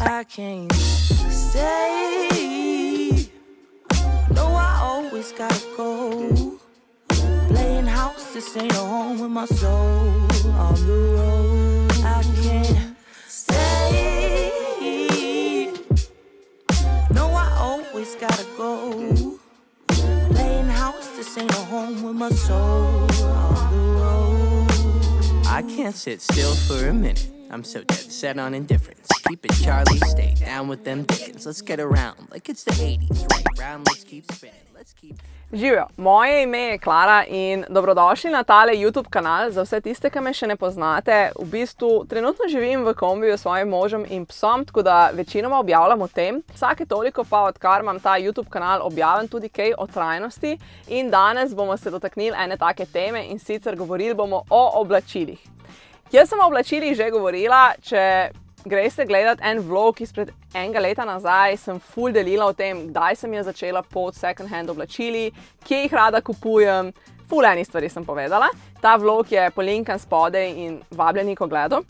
I can't stay. No, I always gotta go. Playing house, this ain't a home with my soul. On the road, I can't stay. No, I always gotta go. Playing house, this ain't a home with my soul. On the road, I can't sit still for a minute. I'm so dead set on indifference. Keep it Charlie, stay down with them Dickens. Let's get around like it's the 80s. Right round, let's keep spinning. Let's keep... Živijo, moje ime je Klara in dobrodošli na tale YouTube kanal. Za vse tiste, ki me še ne poznate, v bistvu trenutno živim v kombiju s svojim možem in psom, tako da večinoma objavljam o tem. Vsake toliko pa, odkar imam ta YouTube kanal, objavim tudi kaj o trajnosti in danes bomo se dotaknili ene take teme in sicer govorili bomo o oblačilih. Jaz sem o oblačilih že govorila, če greste gledat en vlog izpred enega leta nazaj, sem ful delila o tem, kdaj sem jaz začela pod second hand oblačili, kje jih rada kupujem, ful enih stvari sem povedala. Ta vlog je polinkan spodaj in vabljeni k ogledu.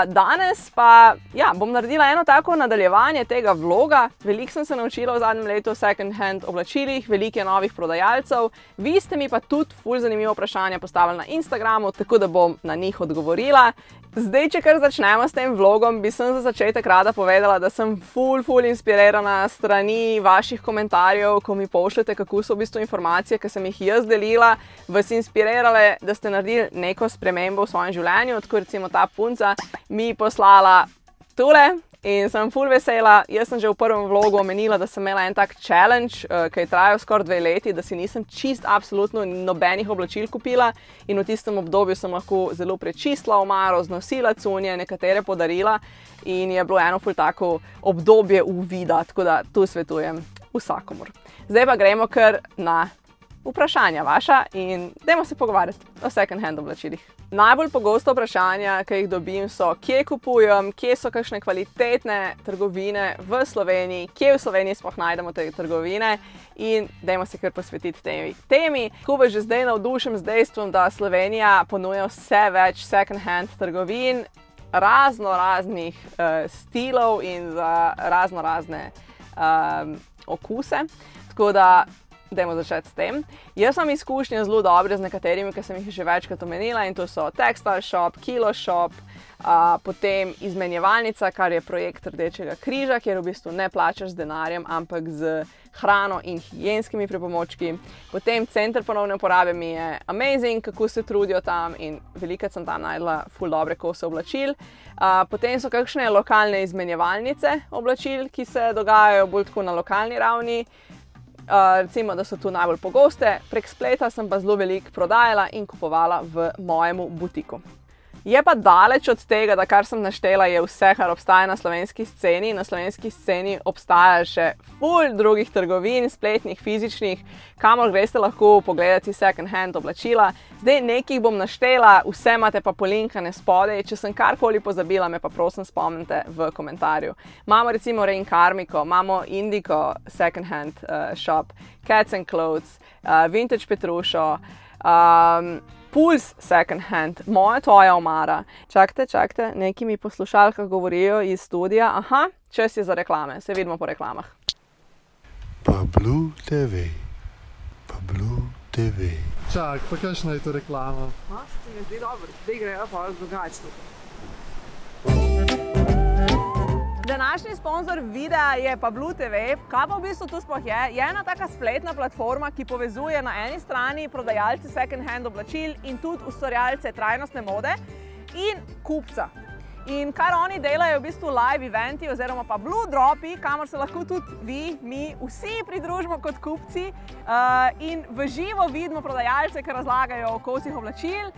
Danes pa bom naredila eno tako nadaljevanje tega vloga. Veliko sem se naučila v zadnjem letu o second hand oblačilih, veliko je novih prodajalcev. Vi ste mi pa tudi ful zanimivo vprašanje postavili na Instagramu, tako da bom na njih odgovorila. Zdaj, če kar začnemo s tem vlogom, bi sem za začetek rada povedala, da sem ful inspirirana strani vaših komentarjev, ko mi pošljete, kako so v bistvu informacije, ki sem jih jaz delila, vas inspirirale, da ste naredili neko spremembo v svojem življenju. Tako recimo ta punca mi poslala tole in sem ful vesela. Jaz sem že v prvem vlogu omenila, da sem imela en tak challenge, ki je trajal skoraj 2 leti, da si nisem čist absolutno nobenih oblačil kupila in v tistem obdobju sem lahko zelo prečistila omaro, znosila cunje, nekatere podarila in je bilo eno ful tako obdobje uvida, tako da tu svetujem vsakomur. Zdaj pa gremo kar na vprašanja vaša in dajmo se pogovarjati o second hand oblačilih. Najbolj pogosto vprašanja, ki jih dobim, so, kje kupujem, kje so kakšne kvalitetne trgovine v Sloveniji, kje v Sloveniji sploh najdemo te trgovine in dajmo se kar posvetiti tej temi. Tako vas že zdaj navdušim z dejstvom, da Slovenija ponuja vse več second hand trgovin, raznih stilov in za razne okuse. Tako da dajmo začeti s tem. Jaz imam izkušnje zelo dobre z nekaterimi, ki sem jih že večkrat omenila in to so Textile Shop, Kilo Shop, potem izmenjevalnica, kar je projekt Rdečega križa, kjer v bistvu ne plačaš z denarjem, ampak z hrano in higienskimi pripomočki. Potem center ponovne uporabe mi je amazing, kako se trudijo tam in velikokrat sem tam najdla ful dobre kose oblačil. Potem so kakšne lokalne izmenjevalnice oblačil, ki se dogajajo bolj tako na lokalni ravni. Recimo, da so tu najbolj pogoste. Prek spleta sem pa zelo veliko prodajala in kupovala v mojemu butiku. Je pa daleč od tega, da kar sem naštela je vse, kar obstaja na slovenski sceni. Na slovenski sceni obstaja še ful drugih trgovin, spletnih, fizičnih, kamor greste lahko pogledati second hand oblačila. Zdaj nekaj bom naštela, vse imate pa polinkane spodaj. Če sem karkoli pozabila, me pa prosim spomnite v komentarju. Imamo recimo Rain Karmiko, imamo Indigo second hand shop, Cats and Clothes, Vintage Petrušo, Puls second hand, Moja tvoja omara. Čakajte, neki mi poslušalka govorijo iz studia. Aha, čas je za reklame, se vidimo po reklamah. Pa Blue TV. Čak, pa kakšna je to reklama? Se ti mi zdi dobro, zdaj grejo pa drugače. Današnji sponzor videa je pa Blue TV. Kaj pa v bistvu tu sploh je? Je ena taka spletna platforma, ki povezuje na eni strani prodajalce second hand oblačil in tudi ustvarjalce trajnostne mode in kupca. In kar oni delajo v bistvu live eventi oziroma pa blue dropi, kamor se lahko tudi vi, mi, vsi pridružimo kot kupci in v živo vidimo prodajalce, ki razlagajo o kosih oblačil.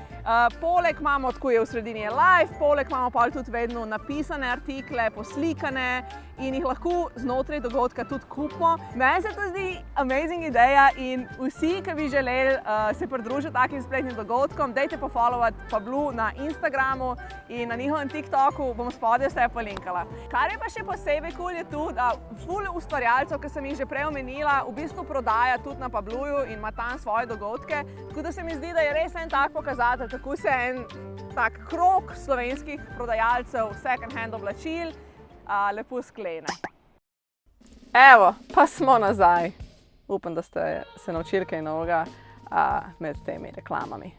Poleg imamo, tako je v sredini je live, poleg imamo pa tudi vedno napisane artikle, poslikane in jih lahko znotraj dogodka tudi kupimo. Meni se to zdi amazing ideja in vsi, ki bi želeli se pridružiti takim spletnim dogodkom, dajte pofollowati pa Blue na Instagramu in na njihovem TikToku bom spodaj vse polinkala. Kar je pa še posebej cool je tu, da ful ustvarjalcev, ki sem jih že prej omenila, v bistvu prodaja tudi na Blueju in ima tam svoje dogodke. Tako da se mi zdi, da je res en tak pokazatelj, kako se en tak krog slovenskih prodajalcev second hand oblačil lepo sklene. Evo, pa smo nazaj. Upam, da ste se naučili kaj novega med temi reklamami.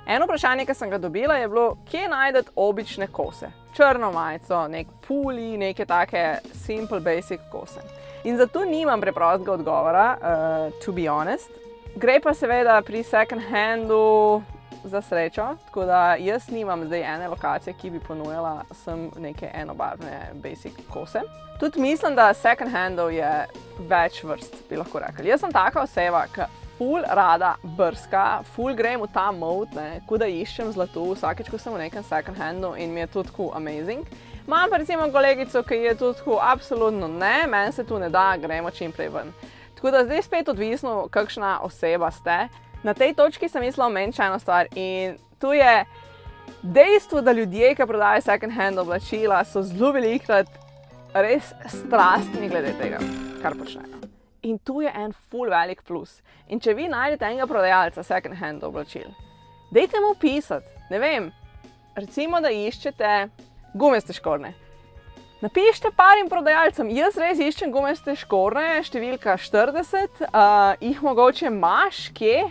Eno vprašanje, ki sem ga dobila, je bilo, kje najdete obične kose? Črno majico, nek puli, neke take simple, basic kose. In zato nimam preprostega odgovora, to be honest. Gre pa seveda pri second handu za srečo, tako da jaz nimam zdaj ene lokacije, ki bi ponujala sem neke enobarvne basic kose. Tudi mislim, da second handov je več vrst, bi lahko rekli. Jaz sem taka oseba, ki ful rada brska, ful grem v ta mode, ko da iščem zlato vsakeč, ko sem v nekem second handu in mi je to tako amazing. Imam pa recimo kolegico, ki je to tako absolutno ne, meni se tu ne da, gremo čim prej ven. Tako da zdaj spet odvisno, kakšna oseba ste. Na tej točki sem mislila omeniti eno stvar in tu je dejstvo, da ljudje, ki prodajajo second hand oblačila, so zelo velikokrat res strastni glede tega, kar počnejo. In tu je en ful velik plus. In če vi najdete enega prodajalca second hand oblačil, dajte mu pisati, ne vem, recimo, da iščete gumaste škornje. Napišite parim prodajalcem, jaz res iščem gumaste škornje, številka 40, jih mogoče imaš kje,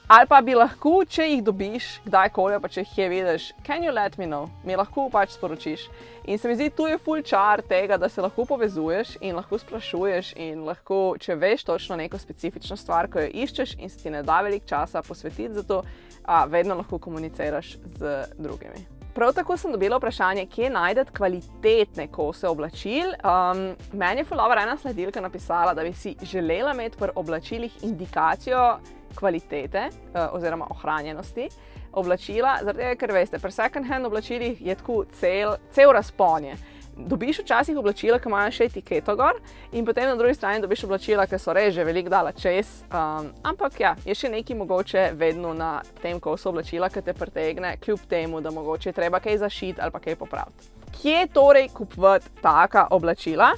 ali pa bi lahko, če jih dobiš, kdajkoli, pa če jih je vidiš, can you let me know, mi lahko pač sporočiš. In se mi zdi, tu je ful čar tega, da se lahko povezuješ in lahko sprašuješ in lahko, če veš točno neko specifično stvar, ko jo iščeš in se ti ne da veliko časa posvetiti za to, vedno lahko komuniciraš z drugimi. Prav tako sem dobila vprašanje, kje najdete kvalitetne kose oblačil. Meni je ful dobra ena sledilka napisala, da bi si želela imeti pri oblačilih indikacijo kvalitete oziroma ohranjenosti oblačila, zaradi tega, ker veste, pri second hand oblačilih je tako cel razpon je. Dobiš včasih oblačila, ki imajo še etiketo gor in potem na drugi strani dobiš oblačila, ki so res že veliko dala čez, ampak ja, je še nekaj mogoče vedno na tem kosu oblačila, ki te pritegne, kljub temu, da mogoče treba kaj zašiti ali pa kaj popraviti. Kje torej kupovati taka oblačila?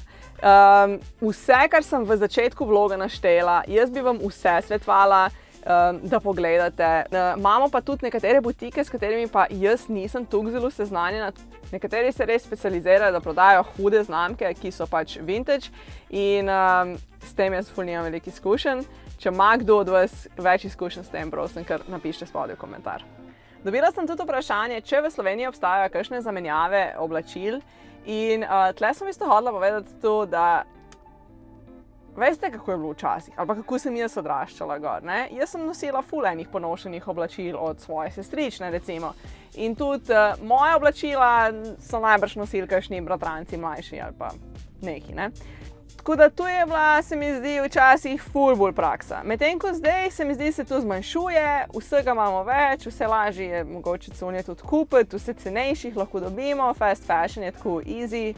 Vse, kar sem v začetku vloga naštela, jaz bi vam vse svetovala, da pogledate. Imamo pa tudi nekatere butike, s katerimi pa jaz nisem toliko zelo seznanjena. Nekateri se res specializirajo, da prodajajo hude znamke, ki so pač vintage in s tem jaz ful nimam veliko izkušenj. Če ima kdo od vas več izkušenj s tem, prosim, kar napišite spodaj v komentar. Dobila sem tudi vprašanje, če v Sloveniji obstajajo kakšne zamenjave oblačil in tle sem isto hodila povedati to, da veste, kako je bilo včasih, ali pa kako sem jaz odraščala gor, ne? Jaz sem nosila ful enih ponošenih oblačil od svoje sestrične, recimo. In tudi moja oblačila so najbrž nosili kakšni bratranci mlajši ali pa neki, ne? Tako da tu je bila, se mi zdi, včasih ful bolj praksa. Medtem ko zdaj se mi zdi, se to zmanjšuje, vsega imamo več, vse lažje je mogoče cunje tudi kupiti, vse cenejših lahko dobimo, fast fashion je tako easy,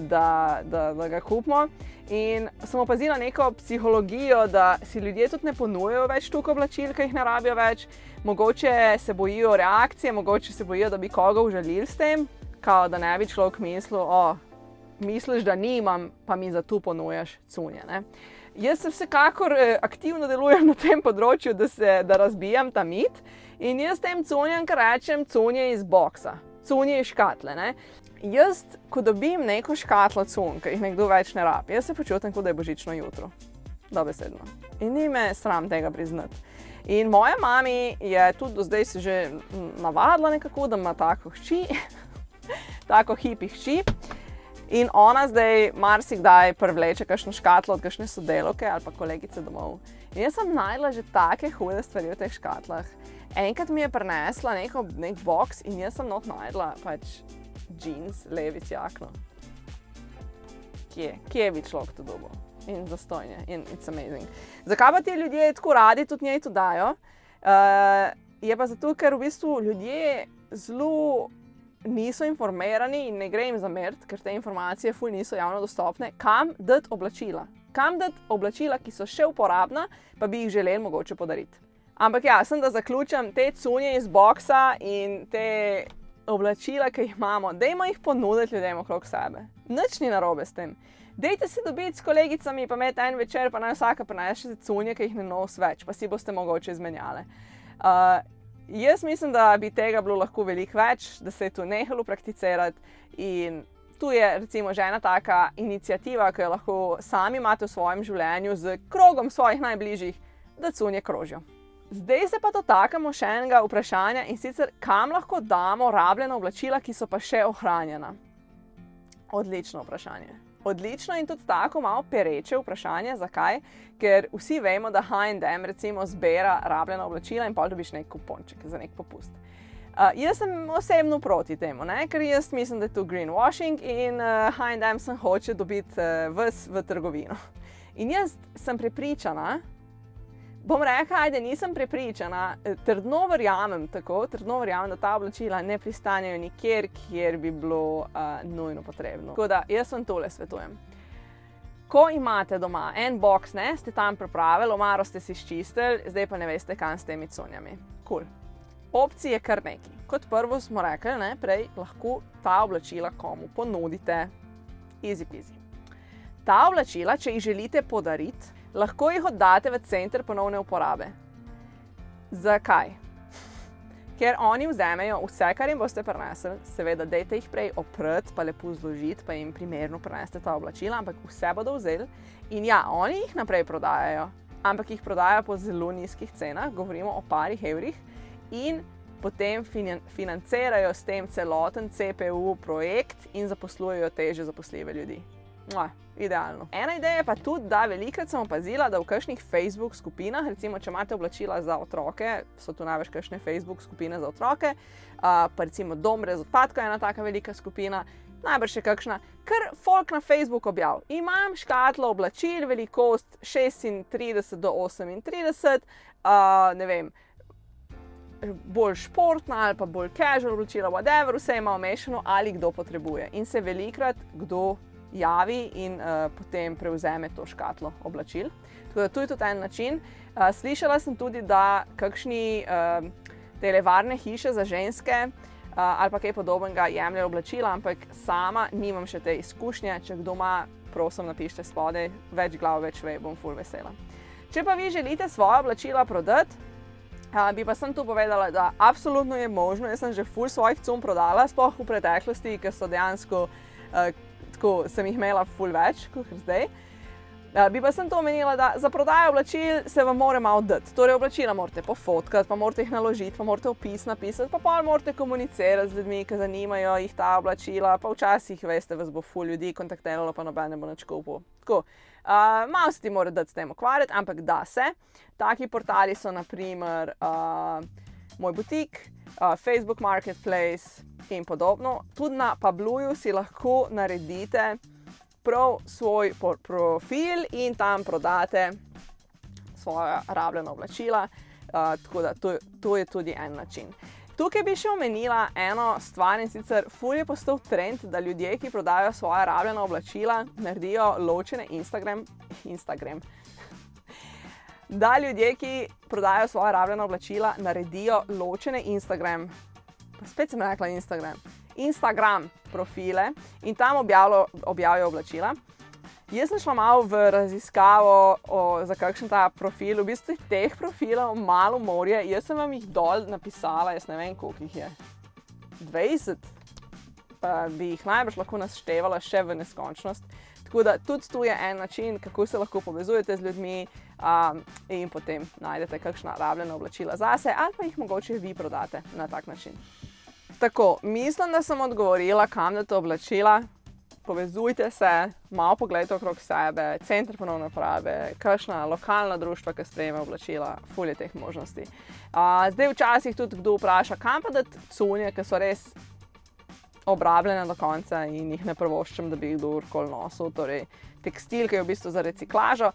da ga kupimo. In sem opazila neko psihologijo, da si ljudje tudi ne ponujajo več toliko oblačil, ki jih ne rabijo več. Mogoče se bojijo reakcije, mogoče se bojijo, da bi koga užalili s tem, kao da ne bi človek mislil, misliš, da nimam, pa mi za to ponujaš cunje, ne. Jaz se vsekakor aktivno delujem na tem področju, da razbijam ta mit in jaz tem cunjem, kar rečem, cunje iz boksa, cunje iz škatle, ne. Jaz, ko dobim neko škatlo cunj, ki jih nekdo več ne rabi, jaz se počutim, kot da je božično jutro. Dobesedno. In ni me sram tega priznati. In moja mami je tudi do zdaj se že navadila nekako, da ima tako hči, tako hipi hči. In ona zdaj marsikdaj privleče kakšno škatlo od kakšne sodelavke ali pa kolegice domov. In jaz sem našla že take hude stvari v teh škatlah. Enkrat mi je prinesla nek boks in jaz sem not našla pač jeans, levic jakno. Kje bi človek to dobil? In zastojnje. In it's amazing. Zakaj pa ti ljudje tako radi tudi njej to dajo? Je pa zato, ker v bistvu ljudje zelo niso informirani in ne gre jim zameriti, ker te informacije ful niso javno dostopne, kam dati oblačila. Kam dati oblačila, ki so še uporabna, pa bi jih želeli mogoče podariti. Ampak ja, sem da zaključim te cunje iz boksa in te oblačila, ki jih imamo, dajmo jih ponuditi ljudem okrog sebe. Nič ni narobe s tem. Dajte se dobiti s kolegicami, pa imeti en večer, pa naj vsaka prinese cunje, ki jih ne nosi več, pa si boste mogoče izmenjale. Jaz mislim, da bi tega bilo lahko veliko več, da se je to nehalo prakticirati in tu je recimo že ena taka iniciativa, ki jo lahko sami imate v svojem življenju z krogom svojih najbližjih, da cunje krožijo. Zdaj se pa dotakamo še enega vprašanja in sicer, kam lahko damo rabljena oblačila, ki so pa še ohranjena? Odlično vprašanje. Odlično in tudi tako malo pereče vprašanje. Zakaj? Ker vsi vemo, da H&M recimo zbira rabljena oblačila in pol dobiš nek kuponček za nek popust. Jaz sem osebno proti temu, ker jaz mislim, da je to greenwashing in H&M sem hoče dobiti ves v trgovino. In jaz sem prepričana, bom rekla, da nisem prepričana, trdno verjamem, da ta oblačila ne pristanejo nikjer, kjer bi bilo nujno potrebno. Tako da jaz vam tole svetujem. Ko imate doma en boks, ste tam pripravili, omaro ste si izčistili, zdaj pa ne veste, kam s temi cunjami. Cool. Opcij je kar nekaj. Kot prvo smo rekli, prej lahko ta oblačila komu ponudite. Easy peasy. Ta oblačila, če jih želite podariti, lahko jih oddate v center ponovne uporabe. Zakaj? Ker oni vzamejo vse, kar jim boste prinesli, seveda dajte jih prej oprati, pa lepo zložiti, pa jim primerno prineste ta oblačila, ampak vse bodo vzeli in ja, oni jih naprej prodajajo, ampak jih prodajajo po zelo nizkih cenah, govorimo o parih evrih in potem financirajo s tem celoten CPU projekt in zaposlujejo težje zaposljive ljudi. Idealno. Ena ideja je pa tudi, da velikokrat sem opazila, da v kakšnih Facebook skupinah, recimo, če imate oblačila za otroke, so tu največ kakšne Facebook skupine za otroke, pa recimo Dom brez odpadkov je ena taka velika skupina, najbrž še kakšna, ker folk na Facebook objav. Imam škatlo oblačil, velikost 36 do 38, ne vem, bolj športna ali pa bolj casual oblačila, whatever, vse ima vmešano ali kdo potrebuje. In se velikokrat kdo javi in potem prevzeme to škatlo oblačil. Tako da tu je tudi en način. Slišala sem tudi, da kakšni televarne hiše za ženske ali pa kaj podobnega jemljajo oblačila, ampak sama nimam še te izkušnje. Če kdo ima, prosim napišite spodaj, več glav, več ve, bom ful vesela. Če pa vi želite svoja oblačila prodati, bi pa sem tu povedala, da absolutno je možno. Jaz sem že ful svojih cunj prodala, sploh v preteklosti, ker so dejansko tako sem jih imela ful več, kot zdaj. Bi pa sem to omenila, da za prodajo oblačil se vam mora malo dati. Torej oblačila morate pofotkati, pa morate jih naložiti, pa morate opis napisati, pa pol morate komunicirati z ljudmi, ki zanimajo jih ta oblačila, pa včasih, veste, vas bo ful ljudi kontaktiralo, pa noben ne bo nič kupil. Tako, malo se ti mora dati s tem ukvarjati, ampak da se. Taki portali so na primer Moj butik, Facebook Marketplace in podobno. Tudi na Pabluju si lahko naredite prav svoj profil in tam prodate svoja rabljena oblačila, tako da to je tudi en način. Tukaj bi še omenila eno stvar in sicer ful je postal trend, da ljudje, ki prodajajo svoja rabljena oblačila, naredijo ločene Instagram. Da ljudje, ki prodajajo svoja rabljena oblačila, naredijo ločene spet sem rekla Instagram profile in tam objavijo oblačila. Jaz sem šla malo v raziskavo za kakšen ta profil. V bistvu teh profilov malo morje. Jaz sem vam jih dol napisala, jaz ne vem, koliko jih je. 20? Bi jih najbrž lahko naštevala še v neskončnost. Tako da tudi tu je en način, kako se lahko povezujete z ljudmi in potem najdete kakšna rabljena oblačila zase ali pa jih mogoče vi prodate na tak način. Tako, mislim, da sem odgovorila, kam date oblačila. Povezujte se, malo pogledajte okrog sebe, center ponovne uporabe, kakšna lokalna društva, ki sprejema oblačila, ful je teh možnosti. Zdaj včasih tudi kdo vpraša, kam pa dati cunje, ki so res obrabljene do konca in jih ne privoščim, da bi jih kdorkoli nosil. Torej, tekstil, ki je v bistvu za reciklažo.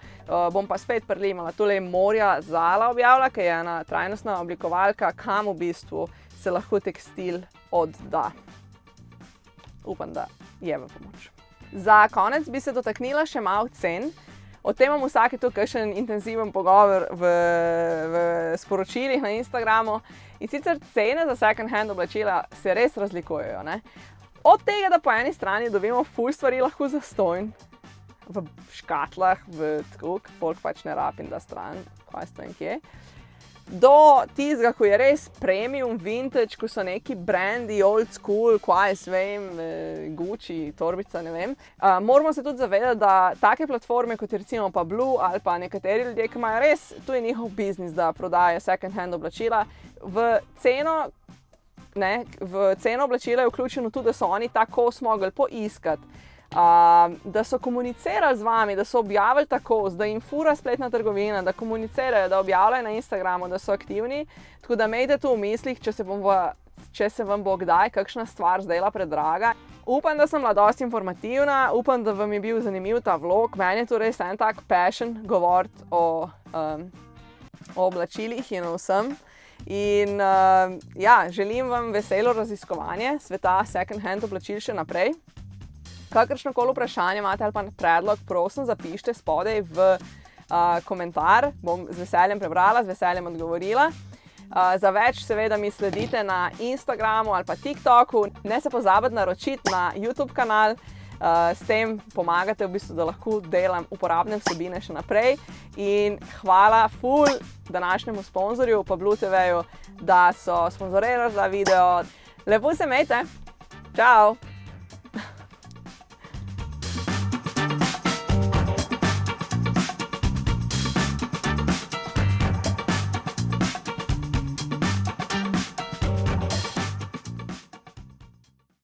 Bom pa spet prilimala. Tole je Morja Zala objavila, ki je ena trajnostna oblikovalka, kam v bistvu se lahko tekstil odda. Upam, da je v pomoč. Za konec bi se dotaknila še malo cen. O tem imam vsake tu kakšen intenziven pogovor v sporočilih na Instagramu. In sicer cene za second hand oblačila se res razlikujejo. Od tega, da po eni strani dobimo ful stvari lahko zastonj, v škatlah, tako, folk pač ne rabi in da stran, kaj s tem kje. do tistega, ko je res premium, vintage, ko so neki brandi, old school, kaj jaz vem, Gucci, torbica, ne vem. Moramo se tudi zavedati, da take platforme, kot je recimo pa Blue ali pa nekateri ljudje, ki imajo res, to je njihov biznis, da prodajajo second hand oblačila, v ceno oblačila je vključeno tudi, da so oni ta kos mogli poiskati. Da so komunicirali z vami, da so objavili ta kos, da jim fura spletna trgovina, da komunicirajo, da objavljajo na Instagramu, da so aktivni. Tako da imejte to v mislih, če se vam bo kdaj kakšna stvar zdela predraga. Upam, da sem bila dosti informativna, upam, da vam je bil zanimiv ta vlog. Meni je to res en tak passion govoriti o oblačilih in o vsem. In želim vam veselo raziskovanje sveta second hand oblačil še naprej. Kakršnokoli vprašanje imate ali pa predlog, prosim, zapišite spodaj v komentar. Bom z veseljem prebrala, z veseljem odgovorila. Za več seveda mi sledite na Instagramu ali pa TikToku. Ne se pozabite naročiti na YouTube kanal. S tem pomagate v bistvu, da lahko delam uporabne vsebine še naprej. In hvala ful današnjemu sponzorju, pa Blue TV-ju, da so sponzorirali ta video. Lepo se imejte. Čau!